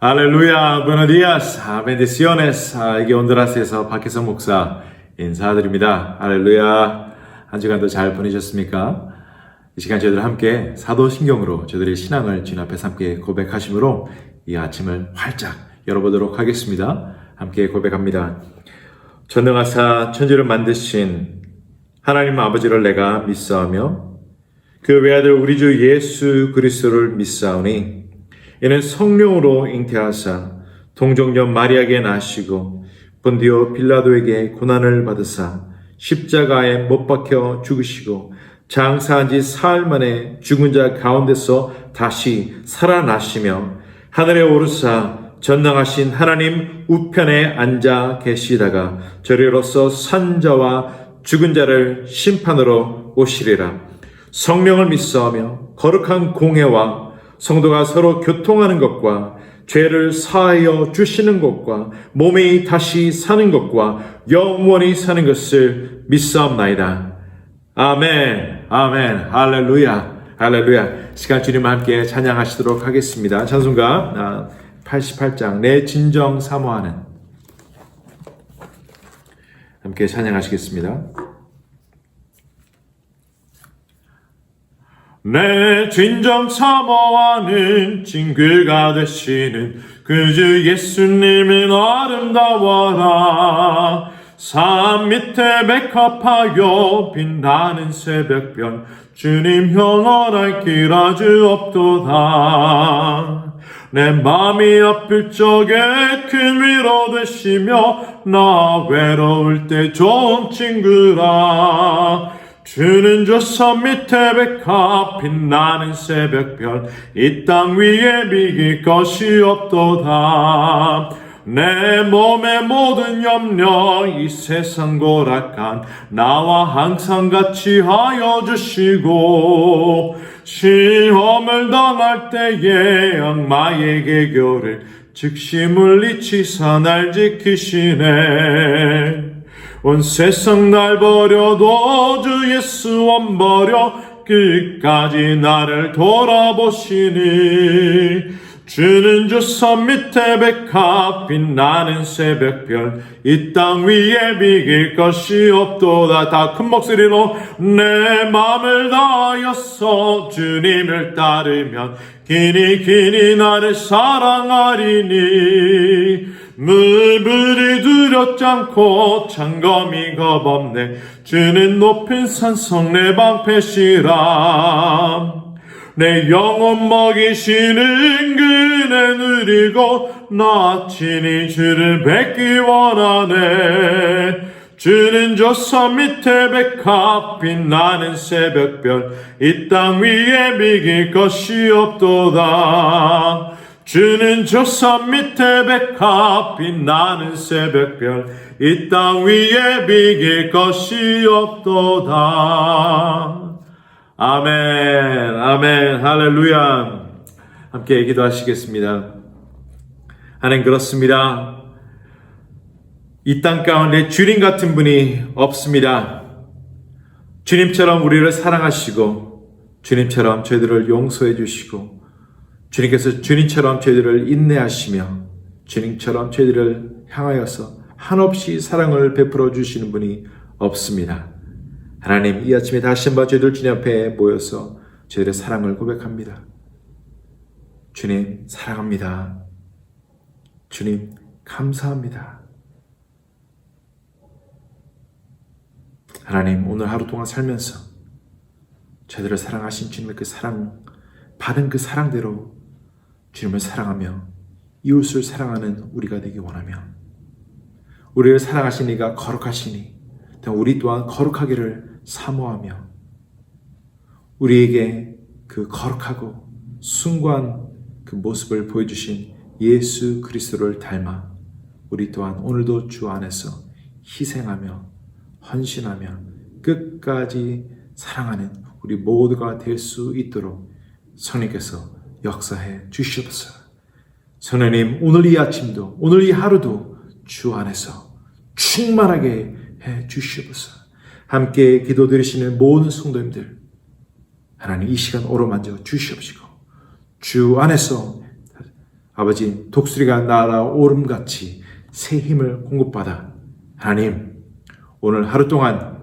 할렐루야, buenos días, bendiciones. 이게 온두라스에서 박혜성 목사 인사드립니다. 할렐루야. 한 주간도 잘 보내셨습니까? 이 시간 저희들 함께 사도신경으로 저희들의 신앙을 주님 앞에서 함께 고백하심으로 이 아침을 활짝 열어보도록 하겠습니다. 함께 고백합니다. 전능하사 천지를 만드신 하나님 아버지를 내가 믿사오며 그 외아들 우리 주 예수 그리스도를 믿사오니 이는 성령으로 잉태하사 동정녀 마리아에게 나시고 본디오 빌라도에게 고난을 받으사 십자가에 못 박혀 죽으시고 장사한 지 사흘 만에 죽은 자 가운데서 다시 살아나시며 하늘에 오르사 전능하신 하나님 우편에 앉아 계시다가 저리로서 산자와 죽은 자를 심판으로 오시리라. 성령을 믿사오며 거룩한 공회와 성도가 서로 교통하는 것과 죄를 사하여 주시는 것과 몸이 다시 사는 것과 영원히 사는 것을 믿사옵나이다. 아멘, 아멘, 할렐루야, 할렐루야. 시간 주님과 함께 찬양하시도록 하겠습니다. 찬송가 88장 내 진정 사모하는 함께 찬양하시겠습니다. 내 진정 사모하는 징글가 되시는 그 주 예수님은 아름다워라. 산 밑에 백합하여 빛나는 새벽별 주님 영원할 길 아주 없도다. 내 맘이 아플 적에 큰 위로 되시며 나 외로울 때 좋은 친구라. 주는 저 산 밑에 백합 빛나는 새벽별 이 땅 위에 비길 것이 없도다. 내 몸의 모든 염려 이 세상 고락한 나와 항상 같이 하여 주시고 시험을 당할 때에 악마의 개교를 즉시 물리치사 날 지키시네. 온 세상 날 버려도 주 예수 안 버려 끝까지 나를 돌아보시니 주는 저 산 밑에 백합 빛나는 새벽별 이 땅 위에 비길 것이 없도다. 다 큰 목소리로 내 맘을 다하여서 주님을 따르면 기니 나를 사랑하리니 물불이 두렵지 않고 창검이 겁없네. 주는 높은 산성 내 방패시라. 내 영혼 먹이시는 그네 누리고 나 친히 주를 뵙기 원하네. 주는 저 산 밑에 백합 빛나는 새벽별 이 땅 위에 비길 것이 없도다. 주는 저 산 밑에 백합 빛나는 새벽별 이 땅 위에 비길 것이 없도다. 아멘, 아멘, 할렐루야. 함께 기도하시겠습니다. 하나님 그렇습니다. 이 땅 가운데 주님 같은 분이 없습니다. 주님처럼 우리를 사랑하시고 주님처럼 저희들을 용서해 주시고 주님께서 주님처럼 저희들을 인내하시며 주님처럼 저희들을 향하여서 한없이 사랑을 베풀어 주시는 분이 없습니다. 하나님 이 아침에 다시 한번 저희들 주님 앞에 모여서 저희들의 사랑을 고백합니다. 주님 사랑합니다. 주님 감사합니다. 하나님 오늘 하루 동안 살면서 저희들을 사랑하신 주님의 그 사랑 받은 그 사랑대로 주님을 사랑하며 이웃을 사랑하는 우리가 되기 원하며 우리를 사랑하신 이가 거룩하시니 우리 또한 거룩하기를 사모하며 우리에게 그 거룩하고 숭고한 그 모습을 보여주신 예수 그리스도를 닮아 우리 또한 오늘도 주 안에서 희생하며 헌신하며 끝까지 사랑하는 우리 모두가 될 수 있도록 성령께서 역사해 주시옵소서. 성령님 오늘 이 아침도 오늘 이 하루도 주 안에서 충만하게 해 주시옵소서. 함께 기도드리시는 모든 성도님들 하나님 이 시간 오로만져 주시옵시고 주 안에서 아버지 독수리가 날아오름같이 새 힘을 공급받아 하나님 오늘 하루 동안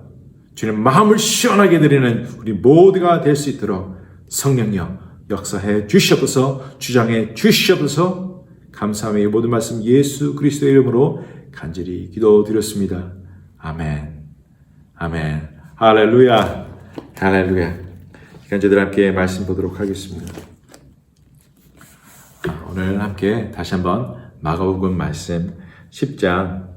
주님 마음을 시원하게 드리는 우리 모두가 될 수 있도록 성령여 역사해 주시옵소서 주장해 주시옵소서 감사하며 이 모든 말씀 예수 그리스도의 이름으로 간절히 기도드렸습니다. 아멘. 아멘. 할렐루야. 할렐루야. 시간 저들 함께 말씀 보도록 하겠습니다. 오늘 함께 다시 한번 마가복음 말씀 10장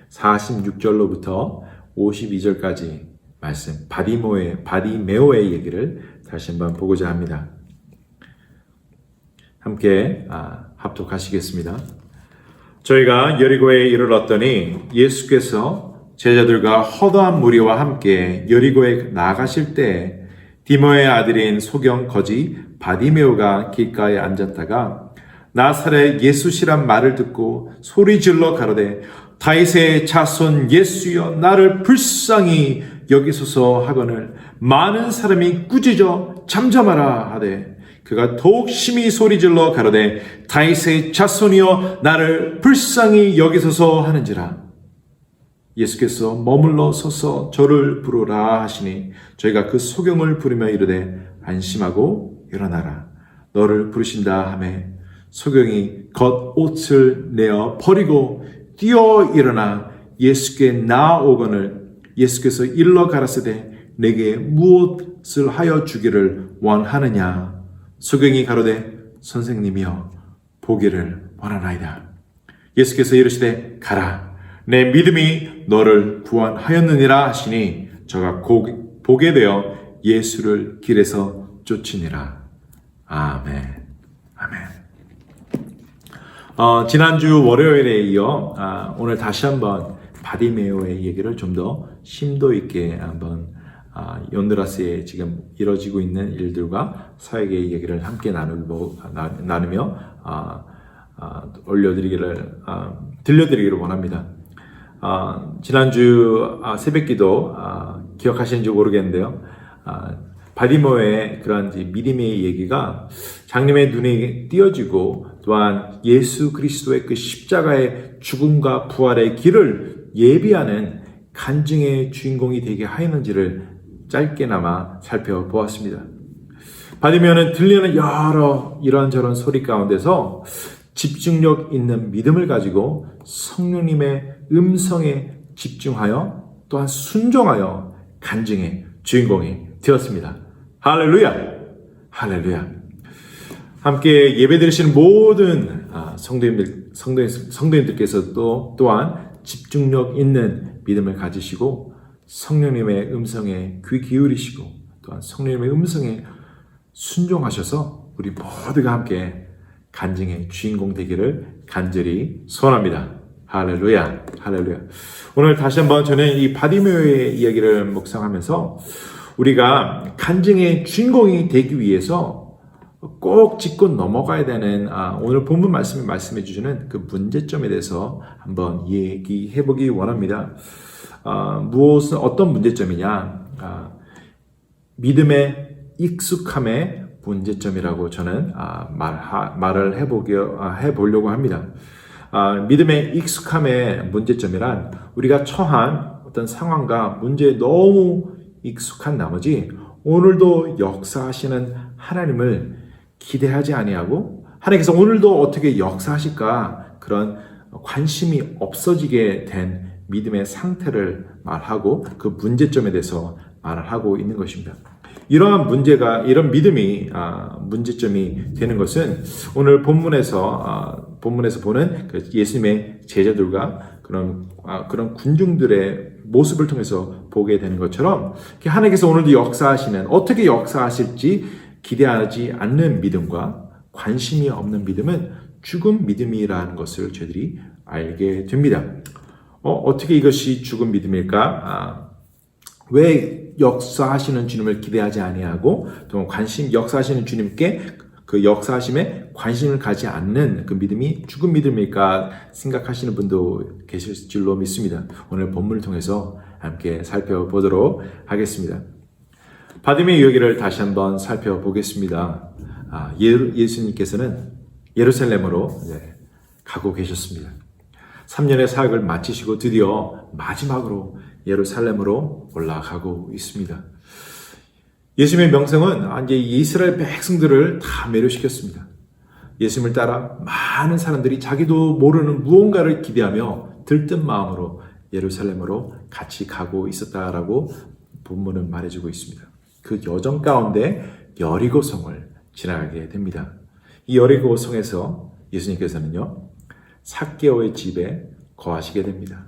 46절로부터 52절까지 말씀 바디메오의 얘기를 다시 한번 보고자 합니다. 함께 합독하시겠습니다. 저희가 여리고에 이르렀더니 예수께서 제자들과 허다한 무리와 함께 여리고에 나가실 때 디모의 아들인 소경 거지 바디메오가 길가에 앉았다가 나사렛 예수시란 말을 듣고 소리질러 가로되 다윗의 자손 예수여 나를 불쌍히 여기소서 하거늘 많은 사람이 꾸짖어 잠잠하라 하되 그가 더욱 심히 소리질러 가로되 다윗의 자손이여 나를 불쌍히 여기소서 하는지라. 예수께서 머물러 서서 저를 부르라 하시니 저희가 그 소경을 부르며 이르되 안심하고 일어나라 너를 부르신다 하매 소경이 겉옷을 내어 버리고 뛰어 일어나 예수께 나아오거늘 예수께서 일러 가라사대 내게 무엇을 하여 주기를 원하느냐. 소경이 가로되 선생님이여 보기를 원하나이다. 예수께서 이르시되 가라 내 믿음이 너를 구원하였느니라 하시니 저가 보게 되어 예수를 길에서 쫓으니라. 아멘. 아멘. 지난주 월요일에 이어 오늘 다시 한번 바디메오의 얘기를 좀 더 심도 있게 한번 온두라스에 지금 이뤄지고 있는 일들과 사역의 얘기를 함께 나누며 들려드리기를 원합니다. 지난주 새벽기도 기억하시는지 모르겠는데요. 바디메오의 그런 믿음의 얘기가 장님의 눈에 띄어지고 또한 예수 그리스도의 그 십자가의 죽음과 부활의 길을 예비하는 간증의 주인공이 되게 하였는지를 짧게나마 살펴보았습니다. 바디메오는 들리는 여러 이런저런 소리 가운데서 집중력 있는 믿음을 가지고 성령님의 음성에 집중하여 또한 순종하여 간증의 주인공이 되었습니다. 할렐루야! 할렐루야! 함께 예배 드리시는 모든 성도님들께서도 또한 집중력 있는 믿음을 가지시고 성령님의 음성에 귀 기울이시고 또한 성령님의 음성에 순종하셔서 우리 모두가 함께 간증의 주인공 되기를 간절히 소원합니다. 할렐루야, 할렐루야. 오늘 다시 한번 저는 이 바디메오의 이야기를 묵상하면서 우리가 간증의 주인공이 되기 위해서 꼭 짚고 넘어가야 되는 오늘 본문 말씀이 말씀해 주시는 그 문제점에 대해서 한번 얘기해 보기 원합니다. 무엇은 어떤 문제점이냐? 믿음의 익숙함의 문제점이라고 저는 말을 해보려고 합니다. 믿음의 익숙함의 문제점이란 우리가 처한 어떤 상황과 문제에 너무 익숙한 나머지 오늘도 역사하시는 하나님을 기대하지 아니하고 하나님께서 오늘도 어떻게 역사하실까 그런 관심이 없어지게 된 믿음의 상태를 말하고 그 문제점에 대해서 말을 하고 있는 것입니다. 이러한 이런 믿음이 문제점이 되는 것은 오늘 본문에서 보는 그 예수님의 제자들과 그런 군중들의 모습을 통해서 보게 되는 것처럼 하나님께서 오늘도 역사하시는 어떻게 역사하실지 기대하지 않는 믿음과 관심이 없는 믿음은 죽은 믿음이라는 것을 저희들이 알게 됩니다. 어떻게 이것이 죽은 믿음일까? 왜 역사하시는 주님을 기대하지 아니하고 또 역사하시는 주님께 그 역사하심에 관심을 가지 않는 그 믿음이 죽은 믿음일까 생각하시는 분도 계실 줄로 믿습니다. 오늘 본문을 통해서 함께 살펴보도록 하겠습니다. 바디메오 이야기를 다시 한번 살펴보겠습니다. 예수님께서는 예루살렘으로 가고 계셨습니다. 3년의 사역을 마치시고 드디어 마지막으로 예루살렘으로 올라가고 있습니다. 예수님의 명성은 이제 이스라엘 백성들을 다 매료시켰습니다. 예수님을 따라 많은 사람들이 자기도 모르는 무언가를 기대하며 들뜬 마음으로 예루살렘으로 같이 가고 있었다라고 본문은 말해주고 있습니다. 그 여정 가운데 여리고성을 지나가게 됩니다. 이 여리고성에서 예수님께서는요, 삭개오의 집에 거하시게 됩니다.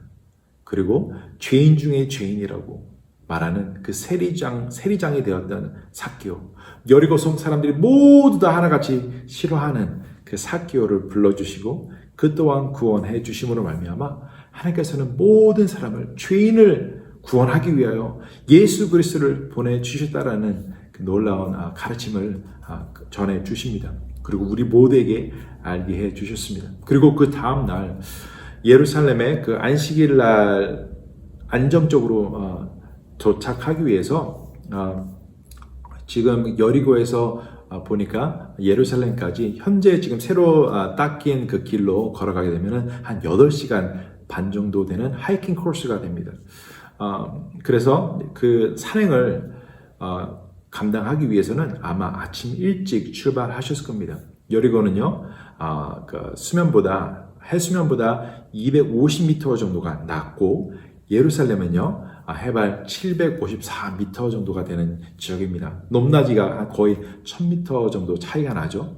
그리고 죄인 중에 죄인이라고 말하는 그 세리장이 되었던 삭개오, 여리고성 사람들이 모두 다 하나같이 싫어하는 그 삭개오를 불러주시고 그 또한 구원해 주심으로 말미암아 하나님께서는 모든 사람을, 죄인을 구원하기 위하여 예수 그리스도를 보내주셨다라는 그 놀라운 가르침을 전해 주십니다. 그리고 우리 모두에게 알게 해 주셨습니다. 그리고 그 다음 날 예루살렘의 그 안식일 날 안정적으로 도착하기 위해서 지금 여리고에서 보니까 예루살렘까지 현재 지금 새로 닦인 그 길로 걸어가게 되면 한 8시간 반 정도 되는 하이킹 코스가 됩니다. 그래서 그 산행을 감당하기 위해서는 아마 아침 일찍 출발하셨을 겁니다. 여리고는요, 그 해수면보다 250m 정도가 낮고 예루살렘은요, 해발 754m 정도가 되는 지역입니다. 높낮이가 거의 1000m 정도 차이가 나죠.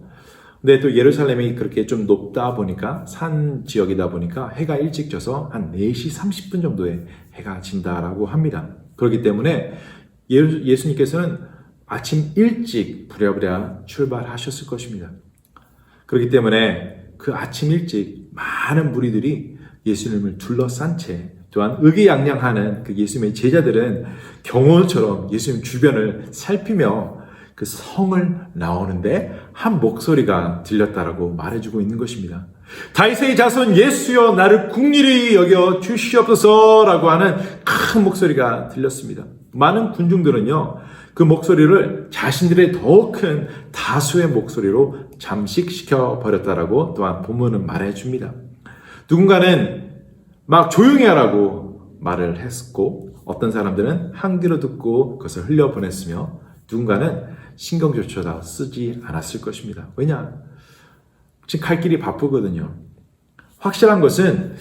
근데 또 예루살렘이 그렇게 좀 높다 보니까, 산 지역이다 보니까 해가 일찍 져서 한 4시 30분 정도에 해가 진다라고 합니다. 그렇기 때문에 예수님께서는 아침 일찍 부랴부랴 출발하셨을 것입니다. 그렇기 때문에 그 아침 일찍 많은 무리들이 예수님을 둘러싼 채, 또한 의기양양하는 그 예수님의 제자들은 경호처럼 예수님 주변을 살피며 그 성을 나오는데 한 목소리가 들렸다라고 말해주고 있는 것입니다. 다윗의 자손 예수여 나를 긍휼히 여겨 주시옵소서라고 하는 큰 목소리가 들렸습니다. 많은 군중들은요, 그 목소리를 자신들의 더 큰 다수의 목소리로 잠식시켜 버렸다라고 또한 본문은 말해줍니다. 누군가는 막 조용히 하라고 말을 했고, 어떤 사람들은 한 귀로 듣고 그것을 흘려보냈으며, 누군가는 신경조차 쓰지 않았을 것입니다. 왜냐? 지금 갈 길이 바쁘거든요. 확실한 것은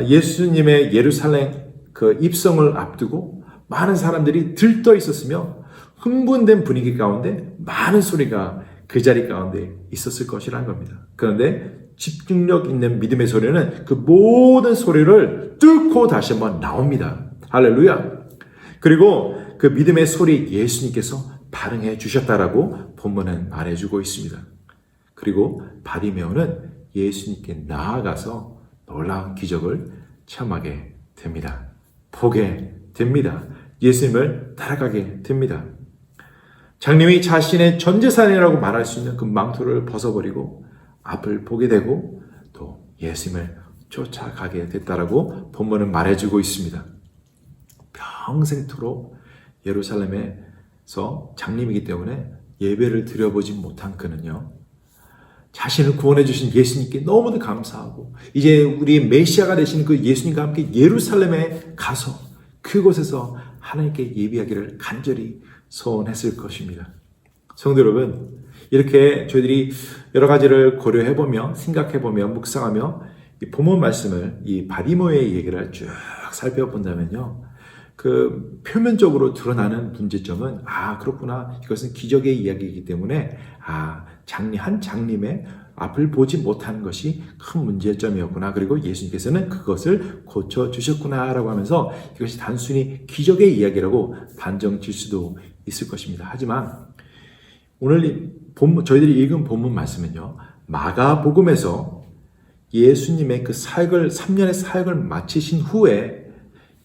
예수님의 예루살렘 그 입성을 앞두고 많은 사람들이 들떠 있었으며 흥분된 분위기 가운데 많은 소리가 그 자리 가운데 있었을 것이라는 겁니다. 그런데 집중력 있는 믿음의 소리는 그 모든 소리를 뚫고 다시 한번 나옵니다. 할렐루야. 그리고 그 믿음의 소리 예수님께서 반응해 주셨다라고 본문은 말해주고 있습니다. 그리고 바리메오는 예수님께 나아가서 놀라운 기적을 체험하게 됩니다. 보게 됩니다. 예수님을 따라가게 됩니다. 장님이 자신의 전 재산이라고 말할 수 있는 그 망토를 벗어버리고 앞을 보게 되고 또 예수님을 쫓아가게 됐다라고 본문은 말해주고 있습니다. 평생토록 예루살렘에서 장님이기 때문에 예배를 드려보지 못한 그는요, 자신을 구원해 주신 예수님께 너무도 감사하고 이제 우리 메시아가 되신 그 예수님과 함께 예루살렘에 가서 그곳에서 하나님께 예배하기를 간절히 소원했을 것입니다. 성도 여러분, 이렇게 저희들이 여러 가지를 고려해보며 생각해보며 묵상하며 이 본문 말씀을, 이 바리메오의 얘기를 쭉 살펴본다면요, 그 표면적으로 드러나는 문제점은 그렇구나, 이것은 기적의 이야기이기 때문에 한 장님의 앞을 보지 못하는 것이 큰 문제점이었구나, 그리고 예수님께서는 그것을 고쳐주셨구나 라고 하면서 이것이 단순히 기적의 이야기라고 단정 질 수도 있을 것입니다. 하지만 오늘 저희들이 읽은 본문 말씀은요, 마가복음에서 예수님의 그 3년의 사역을 마치신 후에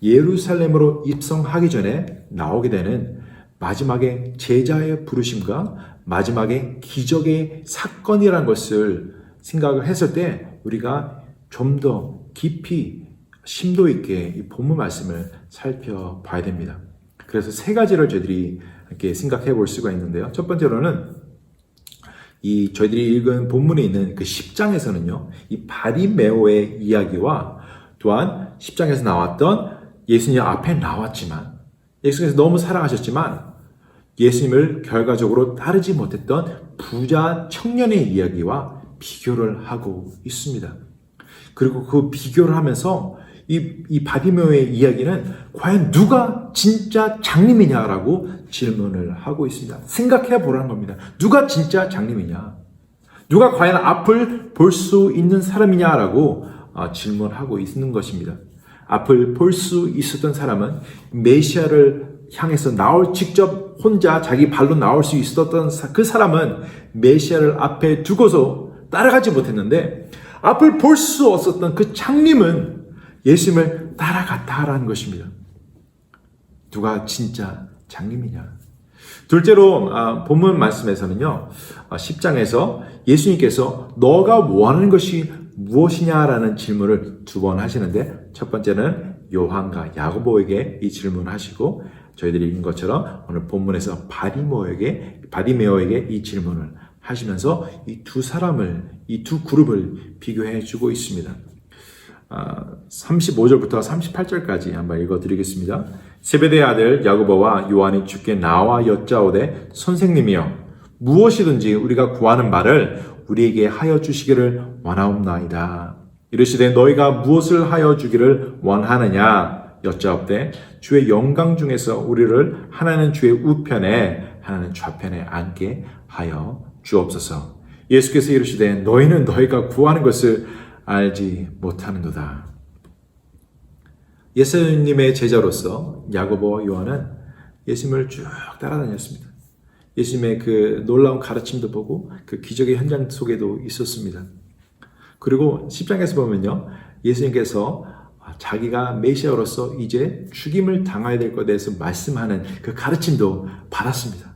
예루살렘으로 입성하기 전에 나오게 되는 마지막에 제자의 부르심과 마지막에 기적의 사건이라는 것을 생각을 했을 때 우리가 좀 더 깊이 심도 있게 이 본문 말씀을 살펴봐야 됩니다. 그래서 3가지를 저희들이 이렇게 생각해 볼 수가 있는데요. 첫 번째로는 이 저희들이 읽은 본문에 있는 그 10장에서는요, 이 바리메오의 이야기와 또한 10장에서 나왔던 예수님 앞에 나왔지만, 예수님께서 너무 사랑하셨지만, 예수님을 결과적으로 따르지 못했던 부자 청년의 이야기와 비교를 하고 있습니다. 그리고 그 비교를 하면서 이 바디메오의 이야기는 과연 누가 진짜 장님이냐라고 질문을 하고 있습니다. 생각해 보라는 겁니다. 누가 진짜 장님이냐? 누가 과연 앞을 볼 수 있는 사람이냐라고 질문하고 있는 것입니다. 앞을 볼 수 있었던 사람은 메시아를 향해서 직접 혼자 자기 발로 나올 수 있었던 그 사람은 메시아를 앞에 두고서 따라가지 못했는데, 앞을 볼 수 없었던 그 장님은 예수님을 따라갔다라는 것입니다. 누가 진짜 장님이냐? 둘째로 본문 말씀에서는요, 10장에서 예수님께서 너가 원하는 것이 무엇이냐라는 질문을 2번 하시는데, 첫 번째는 요한과 야고보에게 이 질문을 하시고, 저희들이 읽은 것처럼 오늘 본문에서 바디메오에게 이 질문을 하시면서 이 두 사람을, 이 두 그룹을 비교해 주고 있습니다. 35절부터 38절까지 한번 읽어드리겠습니다. 세베대의 아들 야고보와 요한이 주께 나와 여짜오되 선생님이여, 무엇이든지 우리가 구하는 바를 우리에게 하여 주시기를 원하옵나이다. 이르시되 너희가 무엇을 하여 주기를 원하느냐 여짜옵되 주의 영광 중에서 우리를 하나는 주의 우편에 하나는 좌편에 앉게 하여 주옵소서. 예수께서 이르시되 너희는 너희가 구하는 것을 알지 못하는도다. 예수님의 제자로서 야고보와 요한은 예수님을 쭉 따라다녔습니다. 예수님의 그 놀라운 가르침도 보고 그 기적의 현장 속에도 있었습니다. 그리고 10장에서 보면요, 예수님께서 자기가 메시아로서 이제 죽임을 당해야 될 것에 대해서 말씀하는 그 가르침도 받았습니다.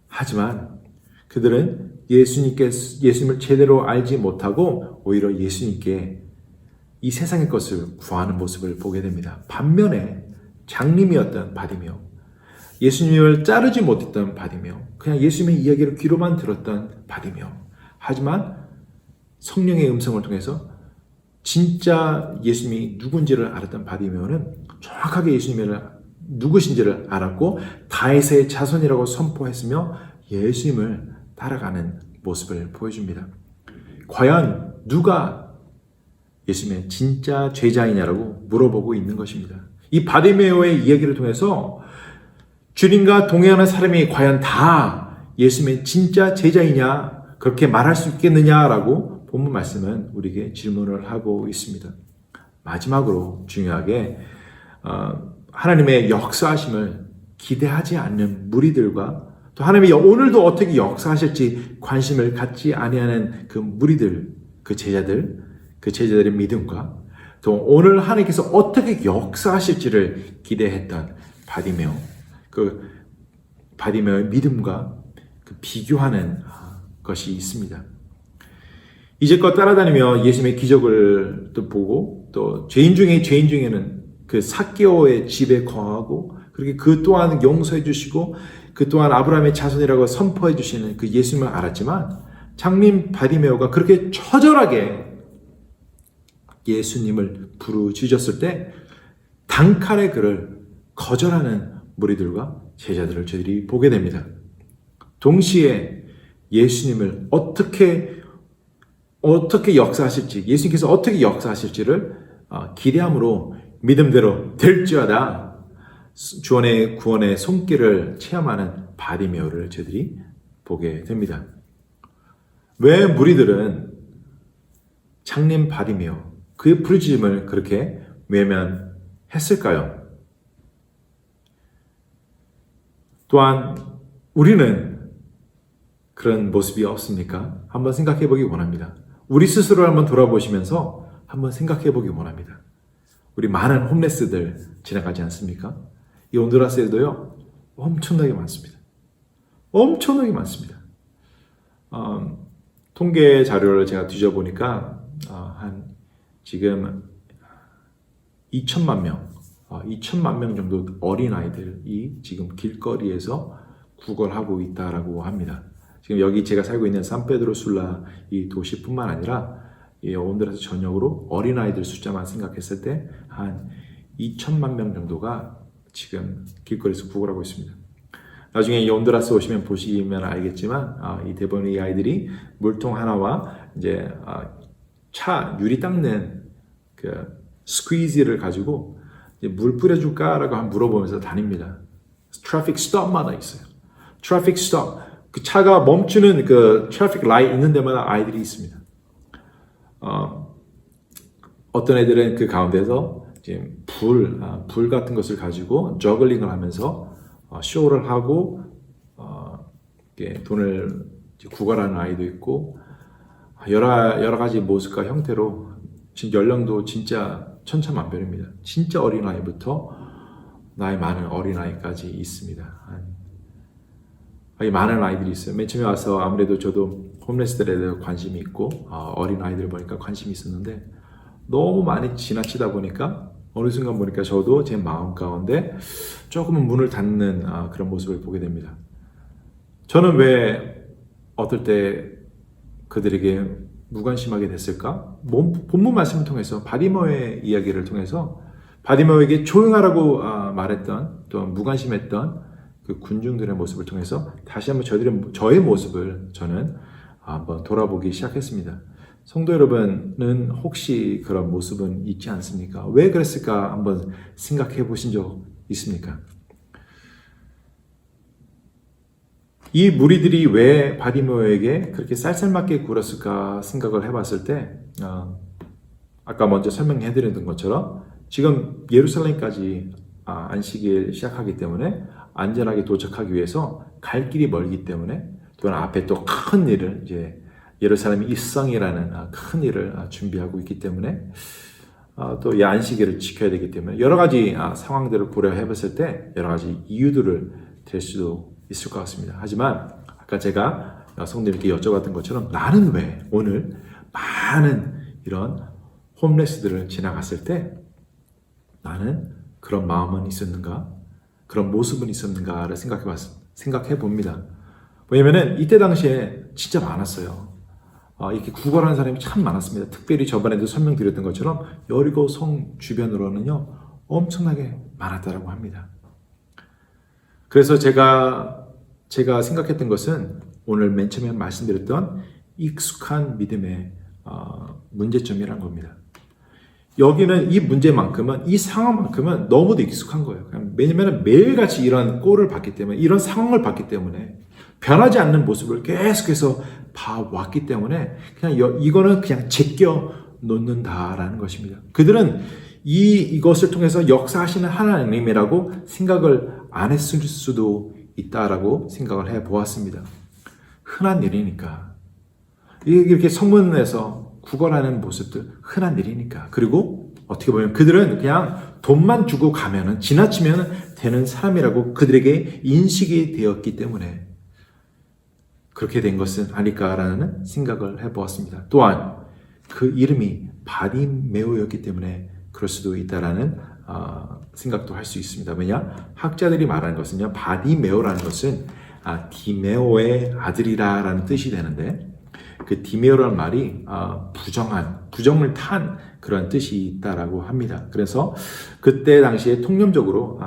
하지만 그들은 예수님을 제대로 알지 못하고 오히려 예수님께 이 세상의 것을 구하는 모습을 보게 됩니다. 반면에 장님이었던 바디메오, 예수님을 자르지 못했던 바디메오, 그냥 예수님의 이야기를 귀로만 들었던 바디메오, 하지만 성령의 음성을 통해서 진짜 예수님이 누군지를 알았던 바디메오는 정확하게 예수님이 누구신지를 알았고 다윗의 자손이라고 선포했으며 예수님을 따라가는 모습을 보여줍니다. 과연 누가 예수님의 진짜 제자이냐라고 물어보고 있는 것입니다. 이 바디메오의 이야기를 통해서 주님과 동행하는 사람이 과연 다 예수님의 진짜 제자이냐, 그렇게 말할 수 있겠느냐라고 본문 말씀은 우리에게 질문을 하고 있습니다. 마지막으로 중요하게 하나님의 역사하심을 기대하지 않는 무리들과 또 하나님이 오늘도 어떻게 역사하실지 관심을 갖지 아니하는 그 무리들, 그 제자들의 믿음과 또 오늘 하나님께서 어떻게 역사하실지를 기대했던 바디메오, 그 바디메오의 믿음과 그 비교하는 것이 있습니다. 이제껏 따라다니며 예수님의 기적을 또 보고 또 죄인 중에는 그 삭개오의 집에 거하고 그리고 그 또한 용서해 주시고 그 또한 아브라함의 자손이라고 선포해 주시는 그 예수님을 알았지만 장님 바디메오가 그렇게 처절하게 예수님을 부르짖었을 때 단칼에 그를 거절하는 무리들과 제자들을 저희들이 보게 됩니다. 동시에 예수님을 어떻게 역사하실지, 예수님께서 어떻게 역사하실지를 기대함으로 믿음대로 될지어다 주원의 구원의 손길을 체험하는 바디메오를 저희들이 보게 됩니다. 왜 무리들은 장님 바디메오, 그의 부르짖음을 그렇게 외면했을까요? 또한 우리는 그런 모습이 없습니까? 한번 생각해 보기 원합니다. 우리 스스로를 한번 돌아보시면서 한번 생각해 보기 원합니다. 우리 많은 홈레스들 지나가지 않습니까? 이 온두라스에도요, 엄청나게 많습니다. 엄청나게 많습니다. 통계 자료를 제가 뒤져보니까 지금 2천만 명 정도 어린아이들이 지금 길거리에서 구걸하고 있다라고 합니다. 지금 여기 제가 살고 있는 산페드로술라 이 도시뿐만 아니라 이 온두라스 전역으로 어린아이들 숫자만 생각했을 때 한 2천만 명 정도가 지금 길거리에서 구걸하고 있습니다. 나중에 이 온두라스 오시면 보시면 알겠지만 이 대부분 이 아이들이 물통 하나와 이제 차 유리 닦는 그 스퀴즈를 가지고 이제 물 뿌려줄까라고 한번 물어보면서 다닙니다. 트래픽 스톱마다 있어요. 트래픽 스톱, 그 차가 멈추는 그 트래픽 라이트 있는 데마다 아이들이 있습니다. 어떤 애들은 그 가운데서 이제 불 같은 것을 가지고 저글링을 하면서 쇼를 하고 돈을 구걸하는 아이도 있고 여러 가지 모습과 형태로 지금 연령도 진짜 천차만별입니다. 진짜 어린아이부터 나이 많은 어린아이까지 있습니다. 많은 아이들이 있어요. 맨 처음에 와서 아무래도 저도 홈레스들에 대해 관심이 있고 어린아이들 보니까 관심이 있었는데 너무 많이 지나치다 보니까 어느 순간 보니까 저도 제 마음 가운데 조금은 문을 닫는 그런 모습을 보게 됩니다. 저는 왜 어떨 때 그들에게 무관심하게 됐을까? 본문 말씀을 통해서 바디머의 이야기를 통해서 바디머에게 조용하라고 말했던 또 무관심했던 그 군중들의 모습을 통해서 다시 한번 저의 모습을 저는 한번 돌아보기 시작했습니다. 성도 여러분은 혹시 그런 모습은 있지 않습니까? 왜 그랬을까 한번 생각해 보신 적 있습니까? 이 무리들이 왜 바디메오에게 그렇게 쌀쌀맞게 굴었을까 생각을 해봤을 때 아까 먼저 설명해 드렸던 것처럼 지금 예루살렘까지 안식일 시작하기 때문에 안전하게 도착하기 위해서 갈 길이 멀기 때문에 또는 앞에 또 큰 일을 이제 예루살렘 입성이라는 큰 일을 준비하고 있기 때문에 또 이 안식일을 지켜야 되기 때문에 여러 가지 상황들을 고려해 봤을 때 여러 가지 이유들을 댈 수도 있을 것 같습니다. 하지만 아까 제가 성도님께 여쭤봤던 것처럼 나는 왜 오늘 많은 이런 홈레스들을 지나갔을 때 나는 그런 마음은 있었는가? 그런 모습은 있었는가를 생각해 봅니다. 왜냐면은 이때 당시에 진짜 많았어요. 이렇게 구걸하는 사람이 참 많았습니다. 특별히 저번에도 설명드렸던 것처럼 여리고 성 주변으로는요 엄청나게 많았다라고 합니다. 그래서 제가 생각했던 것은 오늘 맨 처음에 말씀드렸던 익숙한 믿음의 문제점이란 겁니다. 여기는 이 문제만큼은 이 상황만큼은 너무도 익숙한 거예요. 왜냐하면 매일같이 이런 꼴을 봤기 때문에 이런 상황을 봤기 때문에 변하지 않는 모습을 계속해서 봐왔기 때문에 그냥 이거는 그냥 제껴 놓는다라는 것입니다. 그들은 이것을 통해서 역사하시는 하나님이라고 생각을 안 했을 수도 있다라고 생각을 해 보았습니다. 흔한 일이니까 이렇게 성문에서 구걸하는 모습들 흔한 일이니까 그리고 어떻게 보면 그들은 그냥 돈만 주고 가면은 지나치면 되는 사람이라고 그들에게 인식이 되었기 때문에 그렇게 된 것은 아닐까라는 생각을 해보았습니다. 또한 그 이름이 바디메오였기 때문에 그럴 수도 있다라는 생각도 할 수 있습니다. 왜냐? 학자들이 말하는 것은요, 바디메오라는 것은 디메오의 아들이라라는 뜻이 되는데 그 디메오라는 말이 부정을 탄 그런 뜻이 있다라고 합니다. 그래서 그때 당시에 통념적으로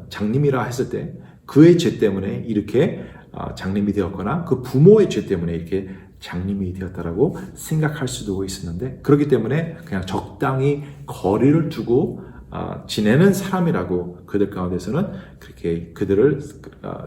장님이라 했을 때 그의 죄 때문에 이렇게 장님이 되었거나 그 부모의 죄 때문에 이렇게 장님이 되었다라고 생각할 수도 있었는데 그렇기 때문에 그냥 적당히 거리를 두고 지내는 사람이라고 그들 가운데서는 그렇게 그들을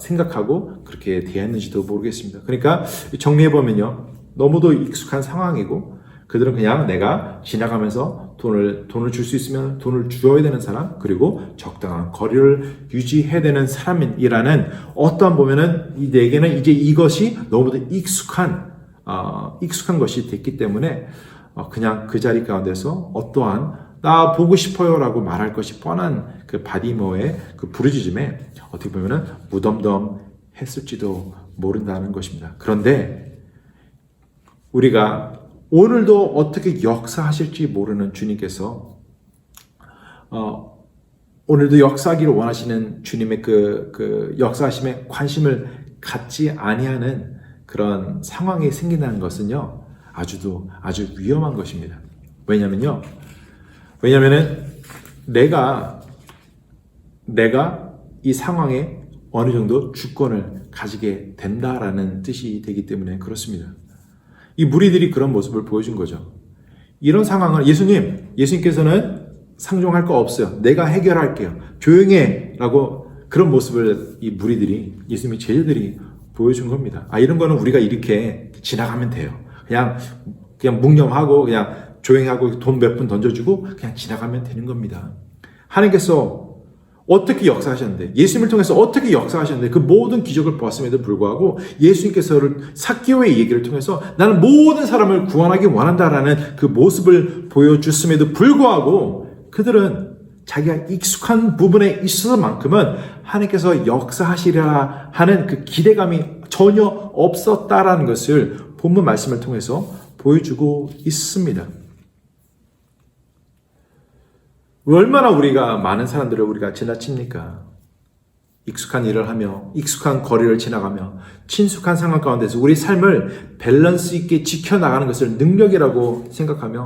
생각하고 그렇게 대했는지도 모르겠습니다. 그러니까 정리해보면요. 너무도 익숙한 상황이고 그들은 그냥 내가 지나가면서 돈을 줄 수 있으면 돈을 줘야 되는 사람 그리고 적당한 거리를 유지해야 되는 사람이라는 어떠한 보면은 내게는 이제 이것이 너무도 익숙한 것이 됐기 때문에 그냥 그 자리 가운데서 어떠한 나 보고 싶어요라고 말할 것이 뻔한 그 바디모의 그 부르짖음에 어떻게 보면은 무덤덤했을지도 모른다는 것입니다. 그런데 우리가 오늘도 어떻게 역사하실지 모르는 주님께서 오늘도 역사하기를 원하시는 주님의 그 역사하심에 관심을 갖지 아니하는 그런 상황이 생긴다는 것은요, 아주 위험한 것입니다. 왜냐면은 내가 이 상황에 어느 정도 주권을 가지게 된다라는 뜻이 되기 때문에 그렇습니다. 이 무리들이 그런 모습을 보여준 거죠. 이런 상황을 예수님께서는 상종할 거 없어요. 내가 해결할게요. 조용히 해. 라고 그런 모습을 이 무리들이, 예수님의 제자들이 보여준 겁니다. 이런 거는 우리가 이렇게 지나가면 돼요. 그냥 묵념하고, 그냥 조용히 하고 돈 몇 푼 던져주고, 그냥 지나가면 되는 겁니다. 하나님께서 어떻게 역사하셨는데, 예수님을 통해서 어떻게 역사하셨는데, 그 모든 기적을 보았음에도 불구하고 예수님께서는 삭개오의 얘기를 통해서 나는 모든 사람을 구원하기 원한다라는 그 모습을 보여줬음에도 불구하고 그들은 자기가 익숙한 부분에 있어서만큼은 하나님께서 역사하시리라 하는 그 기대감이 전혀 없었다라는 것을 본문 말씀을 통해서 보여주고 있습니다. 얼마나 우리가 많은 사람들을 우리가 지나칩니까? 익숙한 일을 하며, 익숙한 거리를 지나가며, 친숙한 상황 가운데서 우리 삶을 밸런스 있게 지켜나가는 것을 능력이라고 생각하며,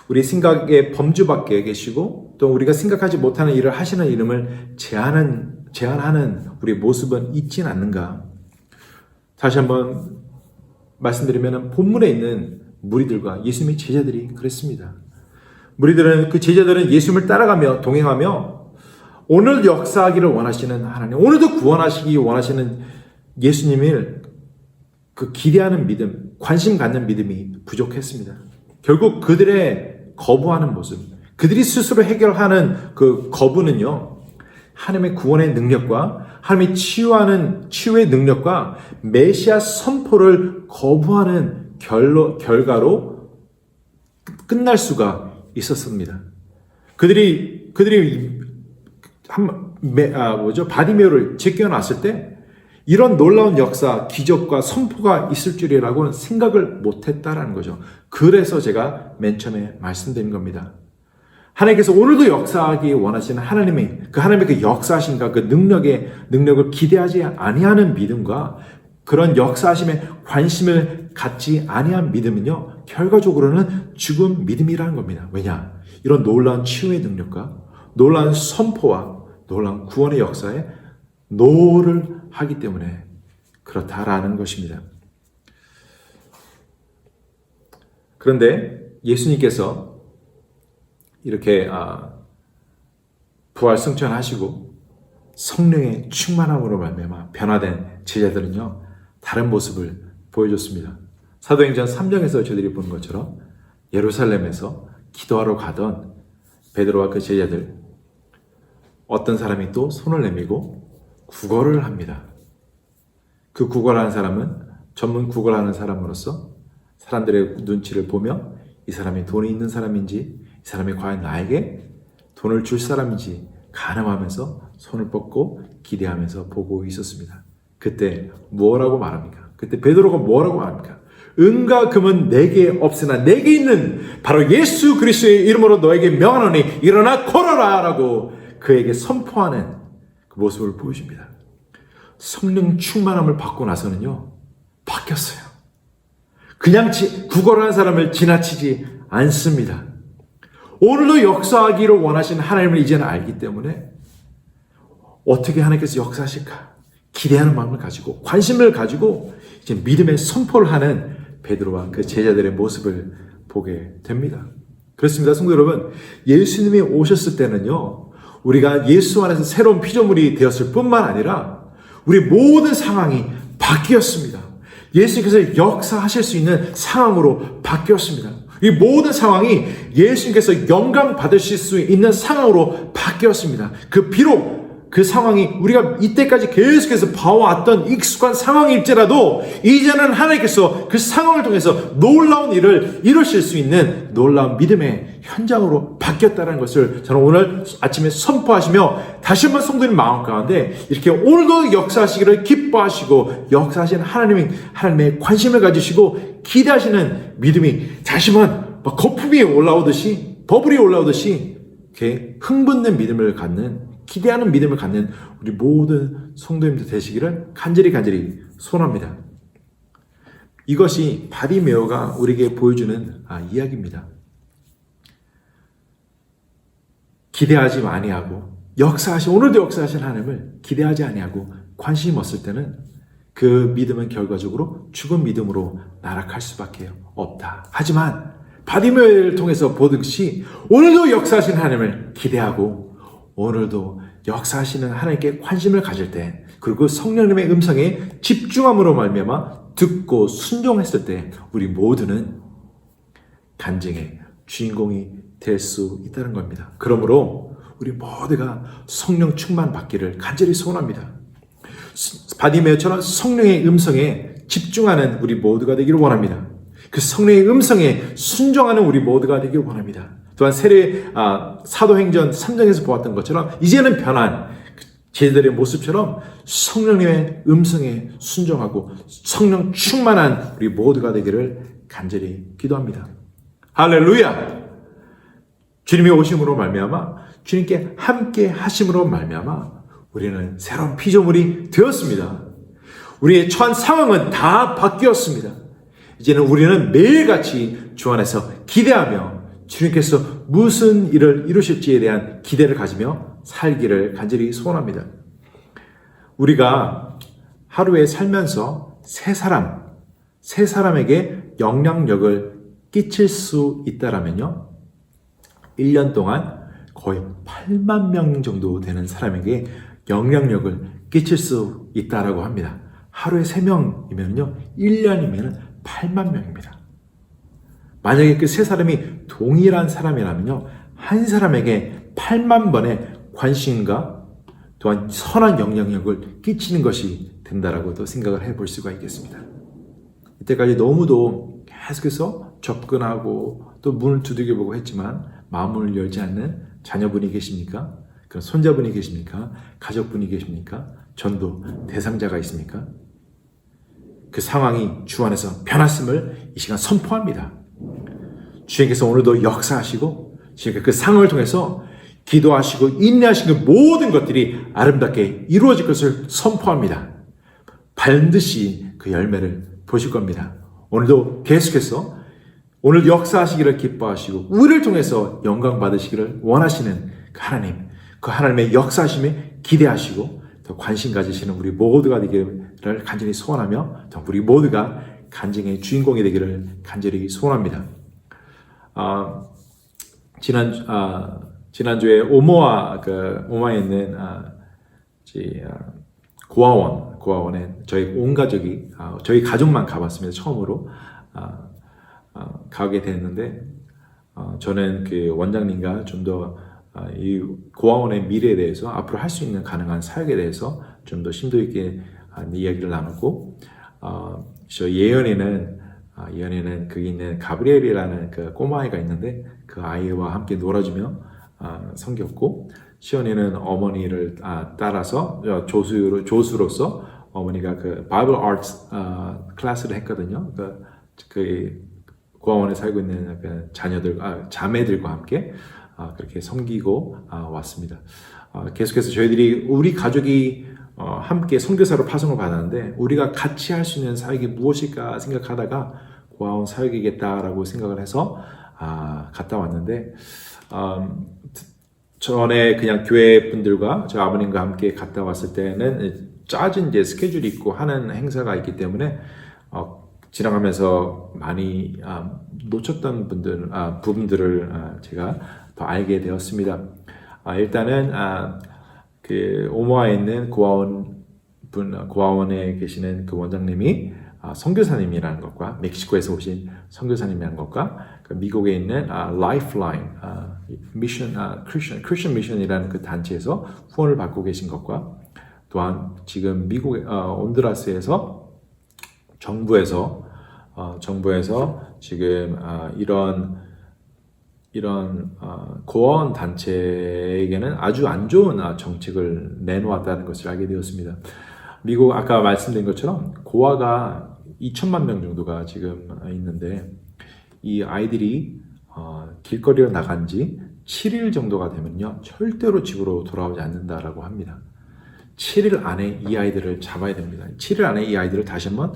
우리 생각의 범주 밖에 계시고, 또 우리가 생각하지 못하는 일을 하시는 이름을 제한하는 우리 모습은 있진 않는가? 다시 한번 말씀드리면, 본문에 있는 무리들과 예수님의 제자들이 그랬습니다. 그 제자들은 예수님을 따라가며 동행하며 오늘 역사하기를 원하시는 하나님, 오늘도 구원하시기 원하시는 예수님을 그 기대하는 믿음, 관심 갖는 믿음이 부족했습니다. 결국 그들의 거부하는 모습, 그들이 스스로 해결하는 그 거부는요, 하나님의 구원의 능력과 하나님의 치유의 능력과 메시아 선포를 거부하는 결과로 끝날 수가 있었습니다. 그들이 바디메오를 제껴놨을 때 이런 놀라운 역사, 기적과 선포가 있을 줄이라고는 생각을 못했다라는 거죠. 그래서 제가 맨 처음에 말씀드린 겁니다. 하나님께서 오늘도 역사하기 원하시는 하나님의 그 역사하신가, 그 능력을 기대하지 아니하는 믿음과 그런 역사하심에 관심을 갖지 아니한 믿음은요, 결과적으로는 죽은 믿음이라는 겁니다. 왜냐? 이런 놀라운 치유의 능력과 놀라운 선포와 놀라운 구원의 역사에 노를 하기 때문에 그렇다라는 것입니다. 그런데 예수님께서 이렇게 부활 승천하시고 성령의 충만함으로 말미암아 변화된 제자들은요, 다른 모습을 보여줬습니다. 사도행전 3장에서 저희들이 보는 것처럼 예루살렘에서 기도하러 가던 베드로와 그 제자들, 어떤 사람이 또 손을 내밀고 구걸을 합니다. 그 구걸하는 사람은 전문 구걸하는 사람으로서 사람들의 눈치를 보며 이 사람이 돈이 있는 사람인지, 이 사람이 과연 나에게 돈을 줄 사람인지 가늠하면서 손을 뻗고 기대하면서 보고 있었습니다. 그때 뭐라고 말합니까? 그때 베드로가 뭐라고 말합니까? 은과 금은 내게 없으나 내게 있는 바로 예수 그리스도의 이름으로 너에게 명하노니 일어나 걸어라 라고 그에게 선포하는 그 모습을 보여줍니다. 성령 충만함을 받고 나서는요, 바뀌었어요. 그냥 구걸하는 사람을 지나치지 않습니다. 오늘도 역사하기를 원하시는 하나님을 이제는 알기 때문에 어떻게 하나님께서 역사하실까 기대하는 마음을 가지고 관심을 가지고 이제 믿음의 선포를 하는 베드로와 그 제자들의 모습을 보게 됩니다. 그렇습니다. 성도 여러분, 예수님이 오셨을 때는요, 우리가 예수 안에서 새로운 피조물이 되었을 뿐만 아니라 우리 모든 상황이 바뀌었습니다. 예수님께서 역사하실 수 있는 상황으로 바뀌었습니다. 이 모든 상황이 예수님께서 영광 받으실 수 있는 상황으로 바뀌었습니다. 비록 그 상황이 우리가 이때까지 계속해서 봐왔던 익숙한 상황일지라도 이제는 하나님께서 그 상황을 통해서 놀라운 일을 이루실 수 있는 놀라운 믿음의 현장으로 바뀌었다는 것을 저는 오늘 아침에 선포하시며 다시 한번 성도님 마음 가운데 이렇게 오늘도 역사하시기를 기뻐하시고 역사하시는 하나님의 관심을 가지시고 기대하시는 믿음이 다시 한번 거품이 올라오듯이 버블이 올라오듯이 이렇게 흥분된 믿음을 갖는 기대하는 믿음을 갖는 우리 모든 성도님들 되시기를 간절히 소원합니다. 이것이 바디메오가 우리에게 보여주는 이야기입니다. 기대하지 아니하고 오늘도 역사하신 하나님을 기대하지 아니하고 관심이 없을 때는 그 믿음은 결과적으로 죽은 믿음으로 나락할 수밖에 없다. 하지만 바디메오를 통해서 보듯이 오늘도 역사하신 하나님을 기대하고 오늘도 역사하시는 하나님께 관심을 가질 때, 그리고 성령님의 음성에 집중함으로 말미암아 듣고 순종했을 때 우리 모두는 간증의 주인공이 될 수 있다는 겁니다. 그러므로 우리 모두가 성령 충만 받기를 간절히 소원합니다. 바디메오처럼 성령의 음성에 집중하는 우리 모두가 되기를 원합니다. 그 성령의 음성에 순종하는 우리 모두가 되기를 원합니다. 또한 사도행전 3장에서 보았던 것처럼 이제는 변한 제자들의 모습처럼 성령님의 음성에 순종하고 성령 충만한 우리 모두가 되기를 간절히 기도합니다. 할렐루야! 주님의 오심으로 말미암아 주님께 함께 하심으로 말미암아 우리는 새로운 피조물이 되었습니다. 우리의 처한 상황은 다 바뀌었습니다. 이제는 우리는 매일같이 주 안에서 기대하며 주님께서 무슨 일을 이루실지에 대한 기대를 가지며 살기를 간절히 소원합니다. 우리가 하루에 살면서 세 사람에게 영향력을 끼칠 수 있다라면요, 1년 동안 거의 8만 명 정도 되는 사람에게 영향력을 끼칠 수 있다라고 합니다. 하루에 3명이면요, 1년이면 8만 명입니다. 만약에 그 세 사람이 동일한 사람이라면요, 한 사람에게 8만 번의 관심과 또한 선한 영향력을 끼치는 것이 된다라고도 생각을 해볼 수가 있겠습니다. 이때까지 너무도 계속해서 접근하고 또 문을 두들겨보고 했지만 마음을 열지 않는 자녀분이 계십니까? 그런 손자분이 계십니까? 가족분이 계십니까? 전도 대상자가 있습니까? 그 상황이 주 안에서 변했음을 이 시간 선포합니다. 주님께서 오늘도 역사하시고 주님께서 그 상황을 통해서 기도하시고 인내하시는 모든 것들이 아름답게 이루어질 것을 선포합니다. 반드시 그 열매를 보실 겁니다. 오늘도 계속해서 오늘 역사하시기를 기뻐하시고 우리를 통해서 영광 받으시기를 원하시는 그 하나님, 그 하나님의 역사하심에 기대하시고 더 관심 가지시는 우리 모두가 되기를 간절히 소원하며 우리 모두가 간증의 주인공이 되기를 간절히 소원합니다. 지난주에 오모아에 있는 고아원에 저희 온 가족이 저희 가족만 가봤습니다. 처음으로 가게 됐는데 저는 그 원장님과 좀 더 이 고아원의 미래에 대해서 앞으로 할 수 있는 가능한 사역에 대해서 좀 더 심도 있게 이야기를 나누고 저 예언에는 거기 있는 가브리엘이라는 그 꼬마아이가 있는데 그 아이와 함께 놀아주며 섬겼고, 시연이는 어머니를 따라서 조수로서 어머니가 그 바이블 아트 클래스를 했거든요. 그 고아원에 살고 있는 그 자매들과 함께 그렇게 섬기고 왔습니다. 계속해서 저희들이 우리 가족이 함께 선교사로 파송을 받았는데 우리가 같이 할 수 있는 사역이 무엇일까 생각하다가 고아원 사역이겠다라고 생각을 해서 갔다 왔는데 전에 그냥 교회 분들과 저 아버님과 함께 갔다 왔을 때는 짜진 이제 스케줄이 있고 하는 행사가 있기 때문에 지나가면서 많이 놓쳤던 부분들을 제가 더 알게 되었습니다. 일단은 그 오모아에 있는 고아원에 계시는 그 원장님이 선교사님이라는 것과 멕시코에서 오신 선교사님이라는 것과 그 미국에 있는 라이프라인 미션 크리스천 미션이라는 그 단체에서 후원을 받고 계신 것과 또한 지금 미국 온두라스에서 정부에서 지금 이런 고아원 단체에게는 아주 안 좋은 정책을 내놓았다는 것을 알게 되었습니다. 미국 아까 말씀드린 것처럼 고아가 2천만 명 정도가 지금 있는데 이 아이들이 길거리로 나간 지 7일 정도가 되면요 절대로 집으로 돌아오지 않는다라고 합니다. 7일 안에 이 아이들을 잡아야 됩니다. 7일 안에 이 아이들을 다시 한번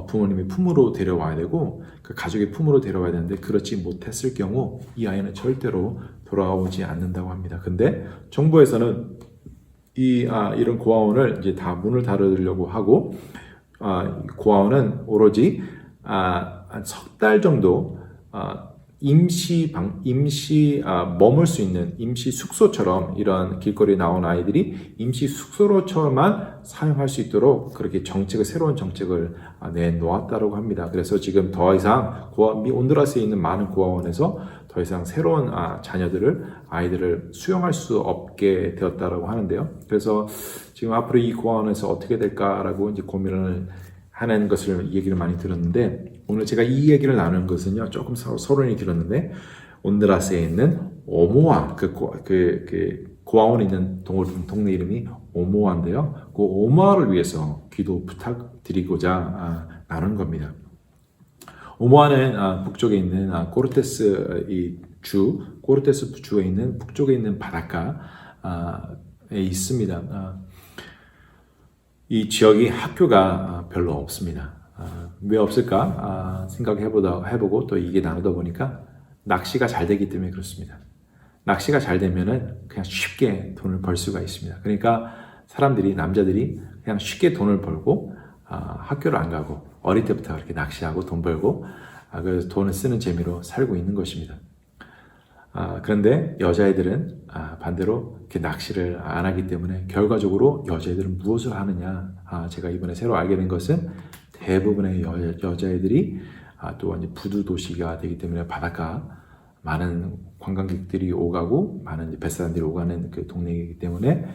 부모님의 품으로 데려와야 되고 그 가족의 품으로 데려와야 되는데 그렇지 못했을 경우 이 아이는 절대로 돌아오지 않는다고 합니다. 근데 정부에서는 이런 고아원을 이제 다 문을 닫으려고 하고 고아원은 오로지 한 석 달 정도 임시 머물 수 있는 임시 숙소처럼 이런 길거리에 나온 아이들이 임시 숙소로만 사용할 수 있도록 그렇게 새로운 정책을 내놓았다고 합니다. 그래서 지금 더 이상 온두라스에 있는 많은 고아원에서 더 이상 새로운 아이들을 수용할 수 없게 되었다고 하는데요. 그래서 지금 앞으로 이 고아원에서 어떻게 될까라고 이제 고민을 하는 것을 얘기를 많이 들었는데 오늘 제가 이 얘기를 나누는 것은요 조금 서론이 길었는데 온두라스에 있는 오모아 그 고아원에 있는 동네 이름이 오모아인데요. 그 오모아를 위해서 기도 부탁드리고자 나눈 겁니다. 오모아는 북쪽에 있는 코르테스 주에 있는 북쪽에 있는 바닷가에 있습니다. 이 지역이 학교가 별로 없습니다. 왜 없을까 생각해보고 또 이게 나누다 보니까 낚시가 잘 되기 때문에 그렇습니다. 낚시가 잘 되면은 그냥 쉽게 돈을 벌 수가 있습니다. 그러니까 남자들이 그냥 쉽게 돈을 벌고 학교를 안 가고 어릴 때부터 그렇게 낚시하고 돈 벌고 그래서 돈을 쓰는 재미로 살고 있는 것입니다. 그런데 여자애들은 반대로 이렇게 낚시를 안 하기 때문에 결과적으로 여자애들은 무엇을 하느냐 제가 이번에 새로 알게 된 것은 대부분의 여자애들이 또 이제 부두 도시가 되기 때문에 바닷가 많은 관광객들이 오가고 많은 뱃사람들이 오가는 그 동네이기 때문에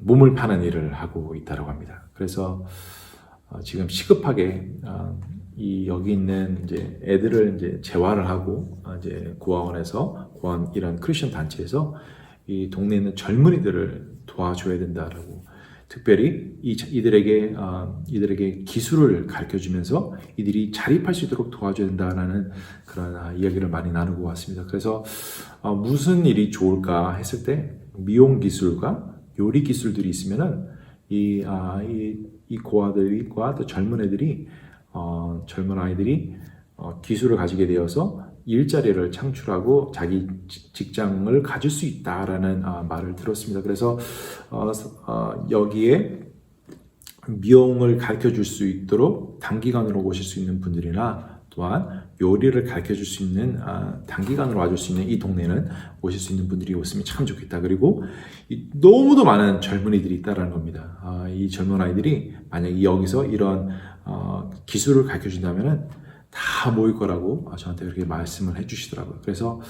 몸을 파는 일을 하고 있다고 합니다. 그래서 지금 시급하게 여기 있는 이제 애들을 이제 재활을 하고 이제 고아원에서 이런 크리스천 단체에서 이 동네에 있는 젊은이들을 도와줘야 된다라고 특별히 이들에게 기술을 가르쳐 주면서 이들이 자립할 수 있도록 도와줘야 된다라는 그런 이야기를 많이 나누고 왔습니다. 그래서 무슨 일이 좋을까 했을 때 미용 기술과 요리 기술들이 있으면은 이 고아들과 또 젊은 아이들이 기술을 가지게 되어서 일자리를 창출하고 자기 직장을 가질 수 있다라는 말을 들었습니다. 그래서 여기에 미용을 가르쳐 줄 수 있도록 단기간으로 오실 수 있는 분들이나 또한 요리를 가르쳐 줄 수 있는 단기간으로 와줄 수 있는 이 동네는 오실 수 있는 분들이 오시면 참 좋겠다. 그리고 너무도 많은 젊은이들이 있다라는 겁니다. 이 젊은 아이들이 만약에 여기서 이런 기술을 가르쳐 준다면은 다 모일 거라고 저한테 그렇게 말씀을 해주시더라고요. 그래서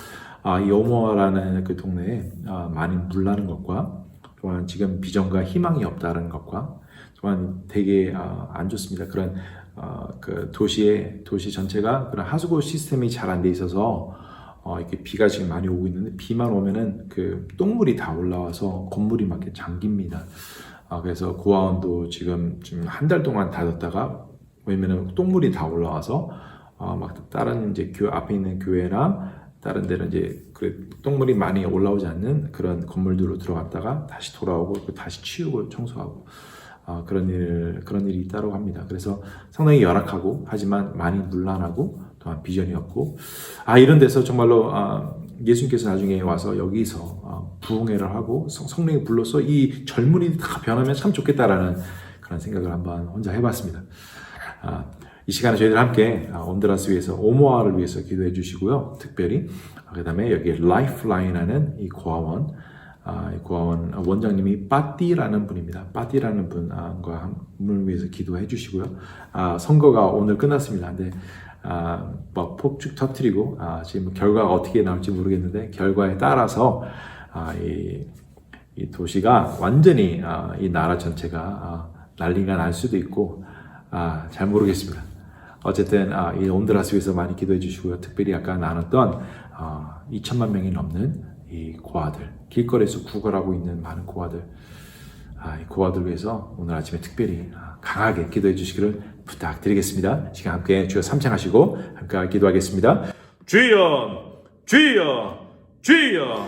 이 오모아라는 그 동네에 많이 물 나는 것과 또한 지금 비전과 희망이 없다는 것과 또한 되게 안 좋습니다. 그런 그 도시 전체가 그런 하수구 시스템이 잘 안 돼 있어서 이렇게 비가 지금 많이 오고 있는데 비만 오면은 그 똥물이 다 올라와서 건물이 막 이렇게 잠깁니다. 그래서 고아원도 지금 한 달 동안 닫았다가 왜냐면은 똥물이 다 올라와서 막 다른 이제 앞에 있는 교회나 다른 데는 이제 그 똥물이 많이 올라오지 않는 그런 건물들로 들어갔다가 다시 돌아오고 다시 치우고 청소하고 그런 일이 있다고 합니다. 그래서 상당히 열악하고 하지만 많이 문란하고 또한 비전이 없고 이런 데서 정말로 예수님께서 나중에 와서 여기서 부흥회를 하고 성령이 불러서 이 젊은이들 다 변하면 참 좋겠다라는 그런 생각을 한번 혼자 해봤습니다. 이 시간에 저희들 함께 온두라스 위해서 오모아를 위해서 기도해 주시고요. 특별히 그 다음에 여기 라이프라인하는 이 고아원 원장님이 빠띠라는 분입니다. 빠띠라는 분을 위해서 기도해 주시고요. 선거가 오늘 끝났습니다. 근데 막 폭죽 터뜨리고 지금 결과가 어떻게 나올지 모르겠는데 결과에 따라서 이 도시가 완전히 이 나라 전체가 난리가 날 수도 있고 잘 모르겠습니다. 어쨌든 이 온두라스 위해서 많이 기도해 주시고요. 특별히 아까 나눴던 2천만 명이 넘는 이 고아들, 길거리에서 구걸하고 있는 많은 고아들, 이 고아들 위해서 오늘 아침에 특별히 강하게 기도해 주시기를 부탁드리겠습니다. 지금 함께 주여 삼창하시고 함께 기도하겠습니다. 주여, 주여, 주여.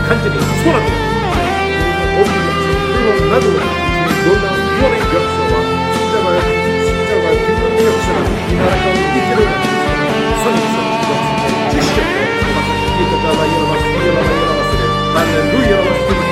간절히 소원합니다. 나도 놀라운 구원의 역사와 십자가의 기쁨의 역사가 이 나라 가운데 있기를 선에서 역사를 주시옵소서. 이것달라 일어나시래 할렐루야 할렐루야.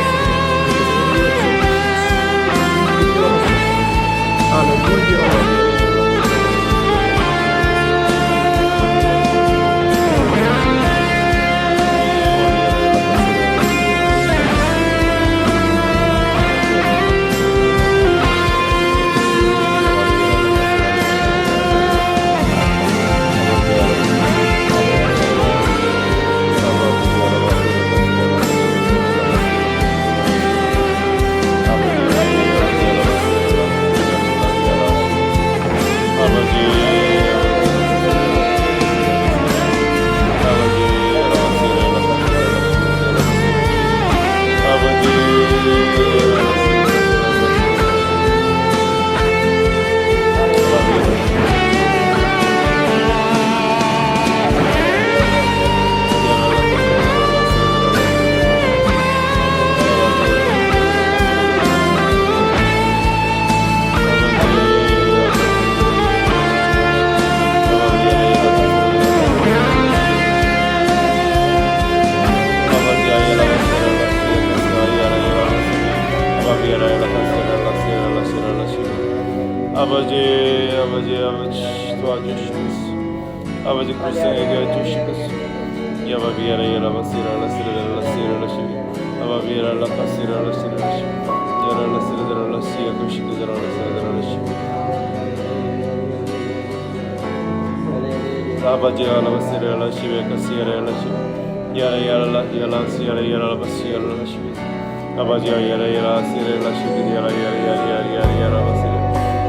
아버지 도와주시옵소서. 아버지 불쌍하게 해주시옵소서. 야바비야라 야라바시라라시라라시라라시 아바비야라라카시라라시라라시 야라라시라라시 야쿠시드라라시라라시 아바지 야라바시라라시 베카시라라시 야라야라 야라시라라바시라라시 아바지 야라야라시라라시 야라야라야라야라바시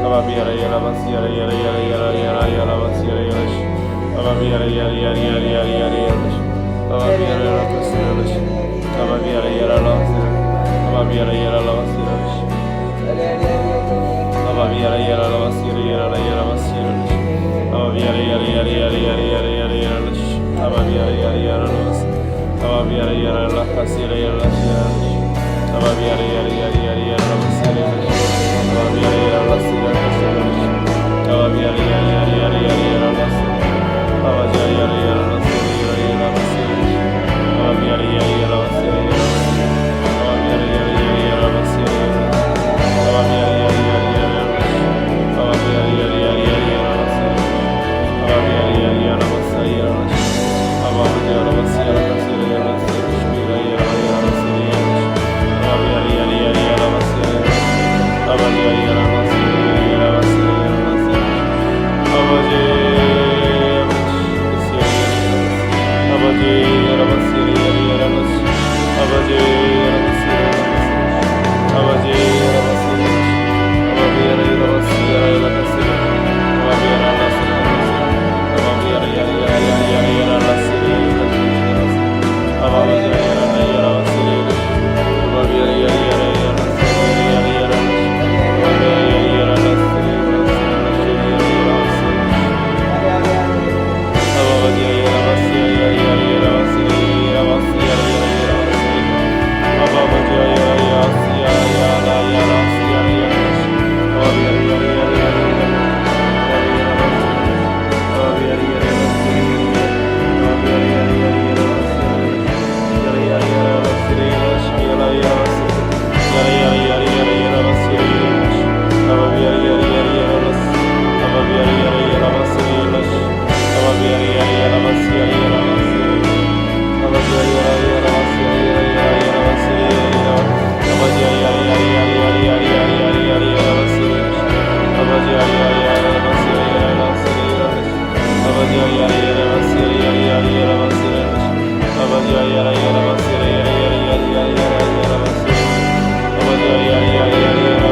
아바비야라 야라바시야라 야라야라야라 야라바시야라시 아바비야라 야라야라야라야라시 아바비야라 야라바시야라시 아바비야라 야라라시 아바비야라 야라라바시야라시 아바비야라 야라라바시야라야라야라바시야라시 아바비야라 야라야라야라야라야라시 아바비야라 야라야라라바시 아바비야라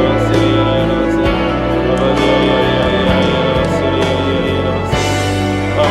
야라라카시야라야라시 아바비야라 야라야라야라바시야라시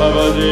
Yara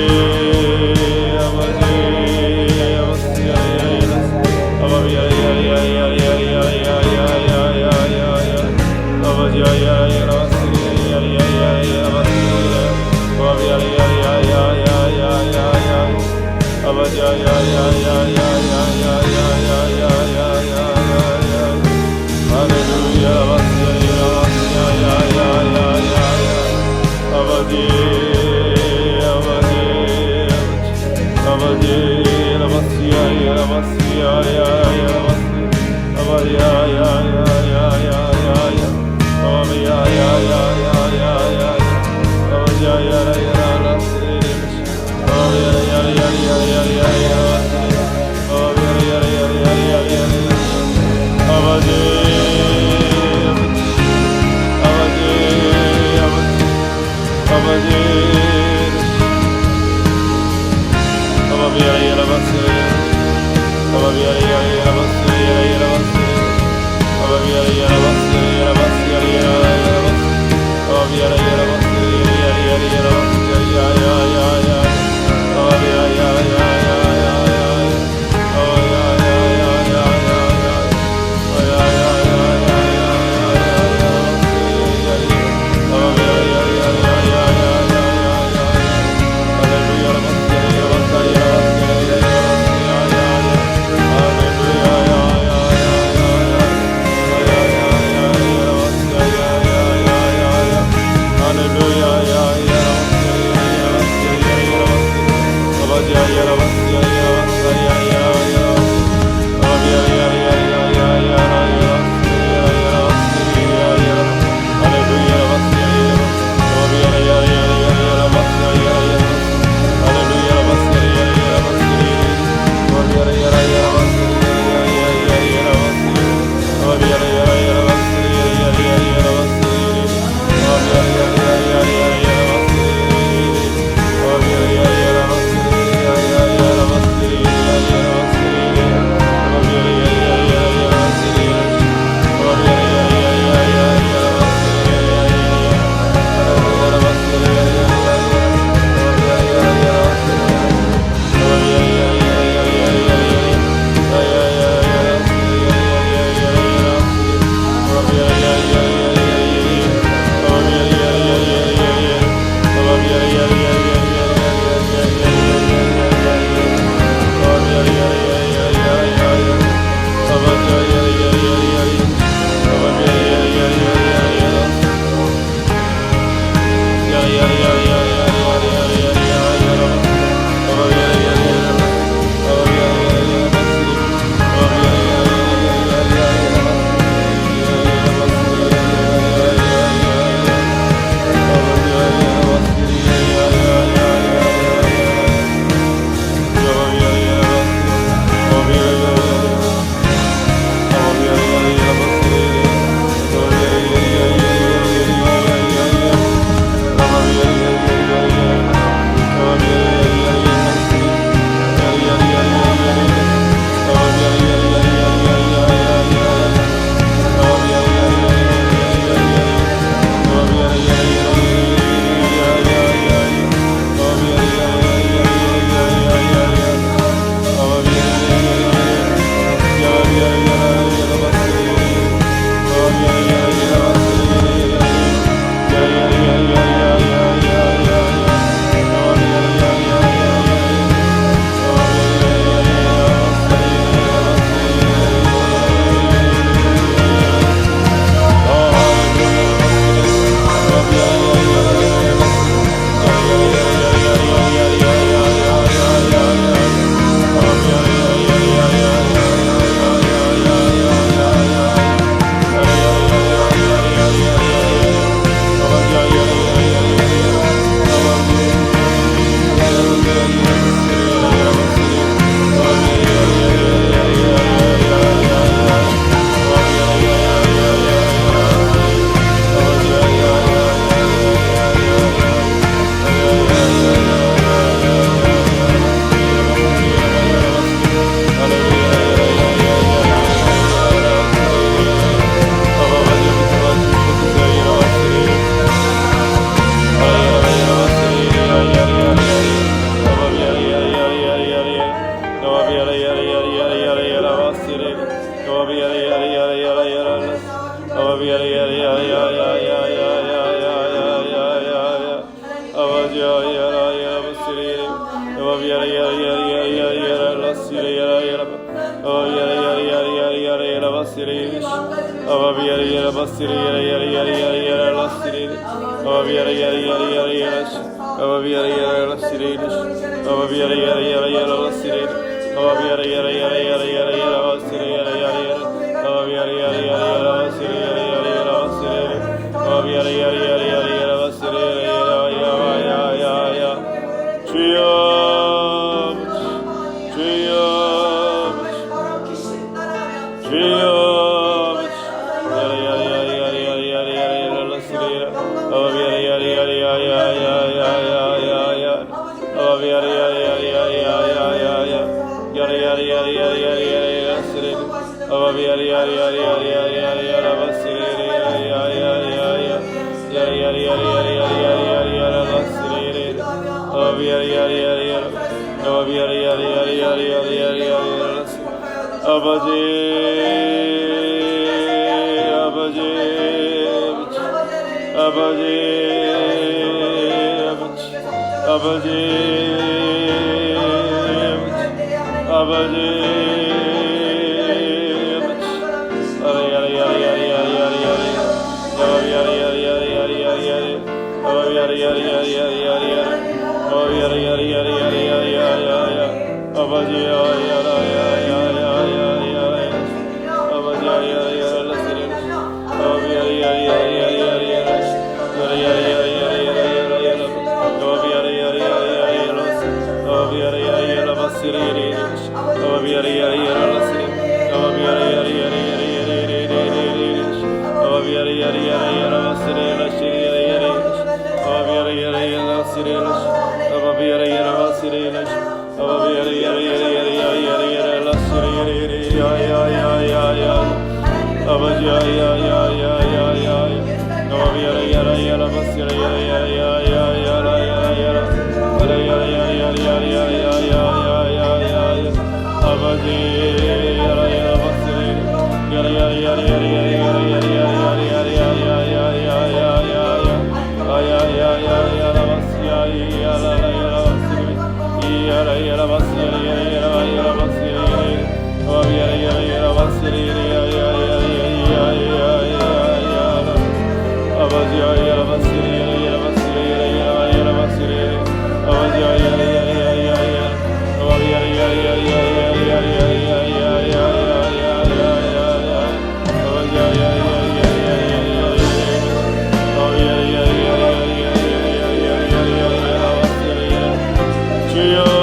주여